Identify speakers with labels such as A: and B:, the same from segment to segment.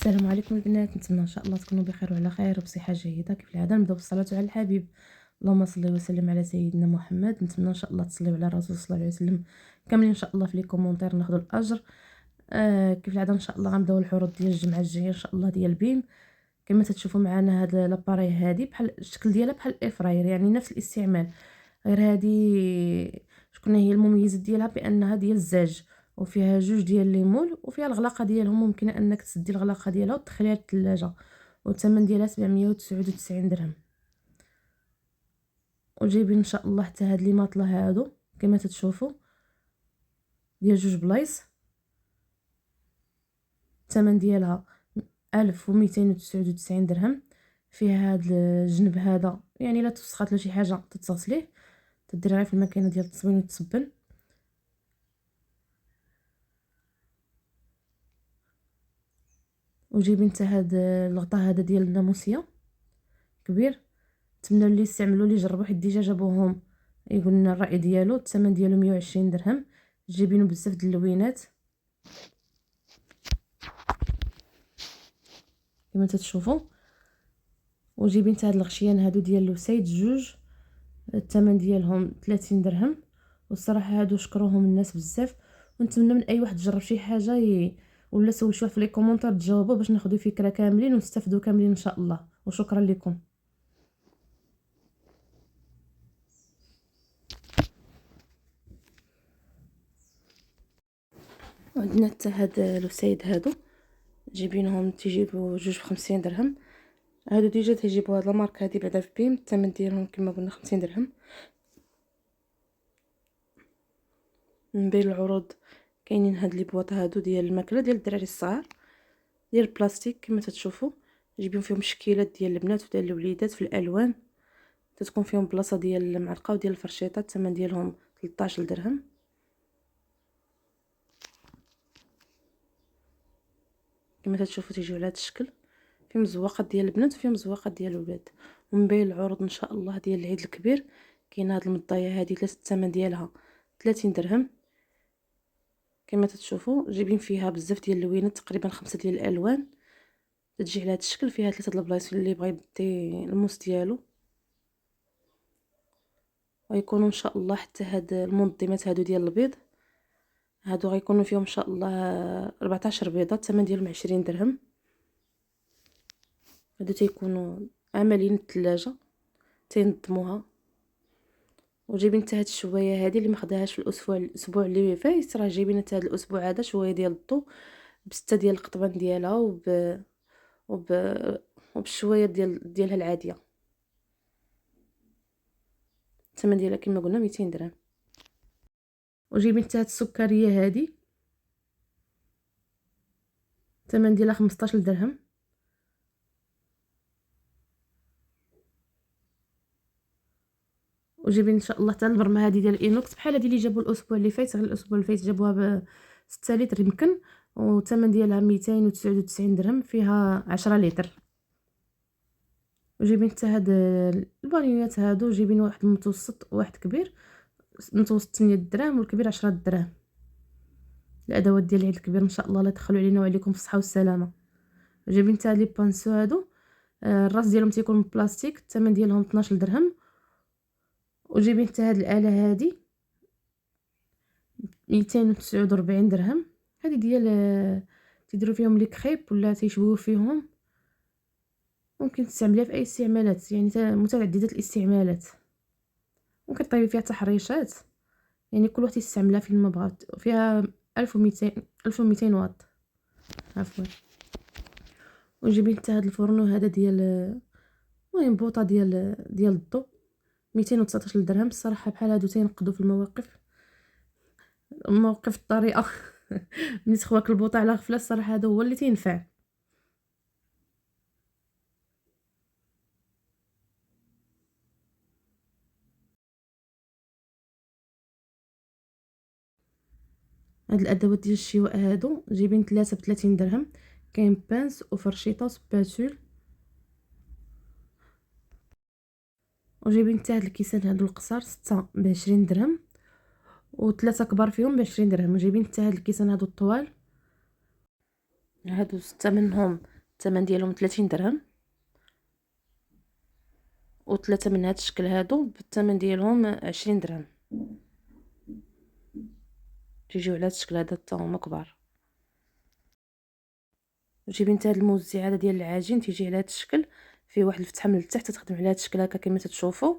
A: السلام عليكم البنات، نتمنى ان شاء الله تكونوا بخير وعلى خير وبصحه جيده. كيف العاده نبداو بالصلاه على الحبيب. اللهم صل وسلم على سيدنا محمد. نتمنى ان شاء الله تصليو على الرسول صلى الله عليه وسلم كاملين ان شاء الله في لي كومونتير ناخذوا الاجر. كيف العاده ان شاء الله غنبداو الحروض ديال الجمعه الجايه ان شاء الله ديال بيم. كما تتشوفوا معنا هاد لاباري هادي بحال الشكل ديالها بحال الافراير، يعني نفس الاستعمال، غير هادي شكون هي المميزات ديالها بانها ديال الزاج وفيها جوج ديال ليمول وفيها الغلاقه ديالهم، ممكن انك تسدي الغلاقه ديالها وتدخليها للثلاجه، والثمن ديالها 799 درهم. وجايبين ان شاء الله حتى هاد لي ماطله هادو كما تتشوفوا ديال جوج بلايص، الثمن ديالها 1299 درهم. فيها هاد الجنب هذا، يعني الا توسخات له شي حاجه تتغسليه، تدير غير في الماكينه ديال التصبين وتسبن. وجايبين حتى هاد الغطاء هذا ديال الناموسيه كبير، نتمنى اللي استعملوا اللي جربوا حيت ديجا جابوهم يقول لنا الراي ديالو. الثمن ديالو 120 درهم. جايبينو بزاف د اللوينات كما تتشوفوا. وجايبين حتى هاد الغشيان هادو ديال الوسيد جوج، الثمن ديالهم 30 درهم. والصراحه هادو شكروهم الناس بزاف، ونتمنى من اي واحد جرب شي حاجه ولا سول شي واحد في لي كومونتير تجاوبوا باش ناخذوا فكره كاملين ونستافدوا كاملين ان شاء الله. وشكرا لكم. عندنا حتى هاد الوسيد هادو جايبينهم تيجيبوا جوج ب50 درهم. هادو ديجا تيجيبوا هاد الماركه هادي بعدا في بيم، الثمن ديالهم كما قلنا 50 درهم. من بين العروض كاينين هاد لي بواط هادو ديال الماكله ديال الدراري الصغار ديال البلاستيك كما تتشوفوا، جايبين فيهم شكيلات ديال البنات وديال الوليدات في الالوان، تتكون فيهم بلاصه ديال المعلقه وديال الفرشيطه. الثمن ديالهم 13 درهم. كما تتشوفوا تيجيو على هذا الشكل، فيهم زواقات ديال البنات وفيهم زواقات ديال الولاد. ومن بين العروض ان شاء الله ديال العيد الكبير كاين هاد المضايه هادي الثمن ديالها 30 درهم. كما تتشوفوا جايبين فيها بزاف ديال اللوينات، تقريبا 5 ديال الالوان، تجي على هذا الشكل. فيها 3 د البلايص اللي بغى يبدي الموس ديالو. ويكونوا ان شاء الله حتى هاد المنظمات هادو ديال البيض، هادو غيكونوا فيهم ان شاء الله 14 بيضه، الثمن ديالهم 20 درهم. هادو تيكونوا عمليين الثلاجه تينظموها. وجايبين حتى هاد الشوايه هادي اللي ما خداهاش في الاسبوع اللي فايت، راه جايبين حتى هاد الاسبوع هذا شويه ديال الضو ب6 ديال القطبان ديالها وب وبالشويه ديالها العاديه. الثمن ديالها كما قلنا 200 درهم. وجايبين حتى هاد السكريه هادي، الثمن ديالها 15 درهم. وجايبين ان شاء الله حتى البرمه هذه ديال الاينوكس بحال هذه اللي جابوا الاسبوع اللي فات، غير الاسبوع اللي فات جابوها ب 6 لتر يمكن، والثمن ديالها 299 درهم، فيها 10 لتر. وجايبين حتى هاد البانيوات هادو، جايبين واحد متوسط وواحد كبير. متوسط 8 دراهم والكبير 10 دراهم. الادوات ديال العيد الكبير ان شاء الله لا تدخلوا علينا وعليكم في الصحه والسلامه. جايبين حتى لي بانسو هادو، الراس ديالهم تيكون من بلاستيك، الثمن ديالهم 12 درهم. وجايبين حتى هاد الاله هادي 249 درهم. هذه ديال تيديروا فيهم لي كريب ولا تيشويو فيهم، ممكن تستعمليها في اي استعمالات، يعني متعدده الاستعمالات. ممكن طيبي فيها تحريشات، يعني كل واحد يستعملها فين ما بغات. فيها 1200 واط عفوا. وجايبين حتى هذا الفرن هذا ديال المهم بوطه ديال الضو 219 درهم. الصراحه بحال هادو تينقدوا في مواقف الطريقه ملي تخواك البوطه على غفله، الصراحه هذا هو اللي تينفع. هاد الادوات ديال الشواء هادو جايبين 3 ب30 درهم. كاين بانس وفرشيطه وسباتول. وجايبين حتى هاد الكيسان هادو القصار 6 ب20 درهم، وثلاثه كبار فيهم ب20 درهم. وجايبين حتى هاد الكيسان هادو الطوال، هادو 6 منهم الثمن ديالهم 30 درهم، و3 من هذا الشكل هادو بالثمن ديالهم 20 درهم. تيجيو على هذا الشكل هذا حتى هما كبار. وجيبي نتا هاد الموزع هذا ديال العجين تيجي على هذا الشكل، فيه واحد الفتحه من التحت تخدم على هذا الشكل هكا كما تتشوفوا،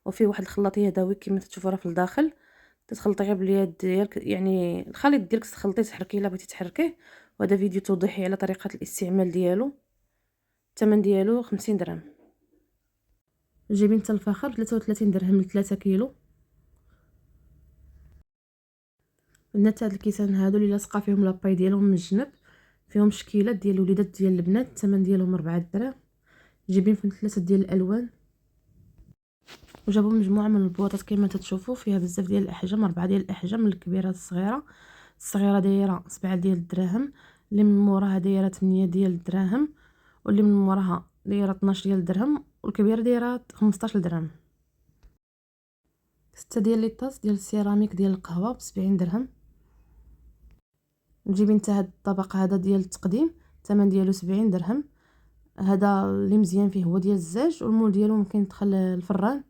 A: وفيه واحد الخلاطيه يدوي كما تتشوفوا راه في الداخل. تتخلطي غير باليد ديالك، يعني الخليط ديالك تخلطيه تحركيه الا بغيتي تحركيه. وهذا فيديو توضيحي على طريقه الاستعمال ديالو. الثمن ديالو 50 درهم. جيبي نتا الفخر 33 درهم ل 3 كيلو. النت هاد الكيسان هادو اللي لاصقه فيهم لاباي ديالهم من الجنب، فيهم شكيلات ديال الوليدات ديال البنات، الثمن ديالهم 4 دراهم. جايبين فين 3 ديال الالوان، وجابوا مجموعه من البواطات كما تتشوفوا، فيها بزاف ديال الاحجام، 4 ديال الاحجام، الكبيره الصغيره. الصغيره دايره 7 ديال الدراهم، اللي من موراها دايره 8 ديال الدراهم، واللي من موراها دايره 12 ديال الدرهم، والكبيره دايره 15 درهم. 6 ديال لي طاس ديال السيراميك ديال القهوه ب 70 درهم. نجيب نتا هاد الطبق هذا ديال التقديم، الثمن ديالو 70 درهم. هذا اللي مزيان فيه هو ديال الزاج، والمول ديالو ممكن يدخل الفران،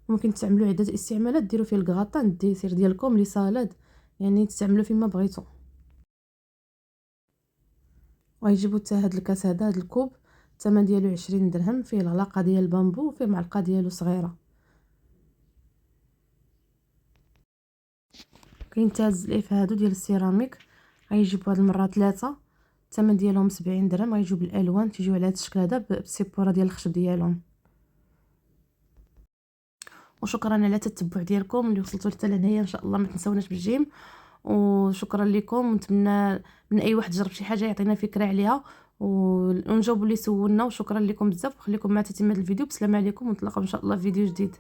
A: ممكن تعملوا عده استعمالات، ديروا فيه الكغاطان، الديسير ديالكم لي سالاد، يعني تستعملوا فيما بغيتو. وغيجيبوا حتى هاد الكاس هذا، هاد الكوب الثمن ديالو 20 درهم، فيه العلاقه ديال البامبو وفيه معلقه ديالو صغيره. كاين حتى هاد الزليف هادو ديال السيراميك، غيجيبوا هاد المره 3، الثمن ديالهم 70 درهم. غيجيو بالالوان، تيجيو على هاد الشكل هذا بالسيبوره ديال الخشب ديالهم. وشكرا على التتبع ديالكم اللي وصلتوا حتى لهنايا. ان شاء الله ما تنساوناش بالجيم، وشكرا لكم. ونتمنى من اي واحد جرب شي حاجه يعطينا فكره عليها، ونجاوبوا اللي سولنا. وشكرا لكم بزاف، وخليكم مع تتمه الفيديو. بسلام عليكم، ونتلاقاو ان شاء الله في فيديو جديد.